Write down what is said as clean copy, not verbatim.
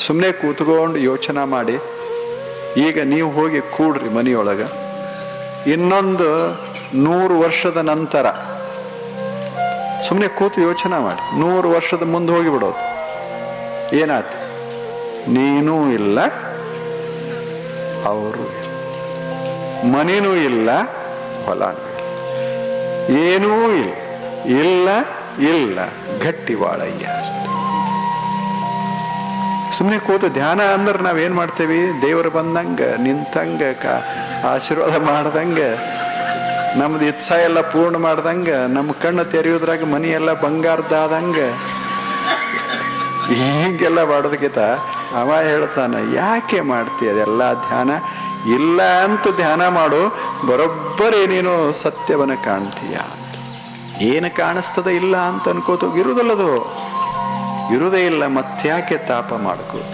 ಸುಮ್ಮನೆ ಕೂತ್ಕೊಂಡು ಯೋಚನೆ ಮಾಡಿ. ಈಗ ನೀವು ಹೋಗಿ ಕೂಡ್ರಿ ಮನೆಯೊಳಗೆ, ಇನ್ನೊಂದು 100 ವರ್ಷದ ನಂತರ ಸುಮ್ಮನೆ ಕೂತು ಯೋಚನೆ ಮಾಡಿ, 100 ವರ್ಷದ ಮುಂದೆ ಹೋಗಿಬಿಡೋದು. ಏನಾಯ್ತು? ನೀನೂ ಇಲ್ಲ, ಅವರು ಮನೇನೂ ಇಲ್ಲ, ಹೊಲನೂ ಇಲ್ಲ, ಏನೂ ಇಲ್ಲ, ಇಲ್ಲ ಇಲ್ಲ ಗಟ್ಟಿ ಬಾಳಯ್ಯ. ಸುಮ್ಮನೆ ಕೂತು ಧ್ಯಾನ ಅಂದ್ರೆ ನಾವೇನು ಮಾಡ್ತೇವಿ? ದೇವರು ಬಂದಂಗೆ ನಿಂತಂಗೆ ಆಶೀರ್ವಾದ ಮಾಡ್ದಂಗೆ, ನಮ್ದು ಇಚ್ಛಾ ಎಲ್ಲ ಪೂರ್ಣ ಮಾಡ್ದಂಗೆ, ನಮ್ಮ ಕಣ್ಣು ತೆರೆಯೋದ್ರಾಗ ಮನಿ ಎಲ್ಲ ಬಂಗಾರದಾದಂಗೆ ಹೀಗೆಲ್ಲ ಮಾಡೋದಕ್ಕಿಂತ ಅವ ಹೇಳ್ತಾನೆ, ಯಾಕೆ ಮಾಡ್ತೀಯ ಅದೆಲ್ಲ ಧ್ಯಾನ? ಇಲ್ಲ ಅಂತ ಧ್ಯಾನ ಮಾಡು, ಬರೋಬ್ಬರಿ ನೀನು ಸತ್ಯವನ್ನ ಕಾಣ್ತೀಯ. ಏನು ಕಾಣಿಸ್ತದ ಇಲ್ಲ ಅಂತ ಅನ್ಕೋತ ಇರುವುದಲ್ಲದು, ಇರುವುದೇ ಇಲ್ಲ, ಮತ್ತ್ಯಾಕೆ ತಾಪ ಮಾಡ್ಕೋ?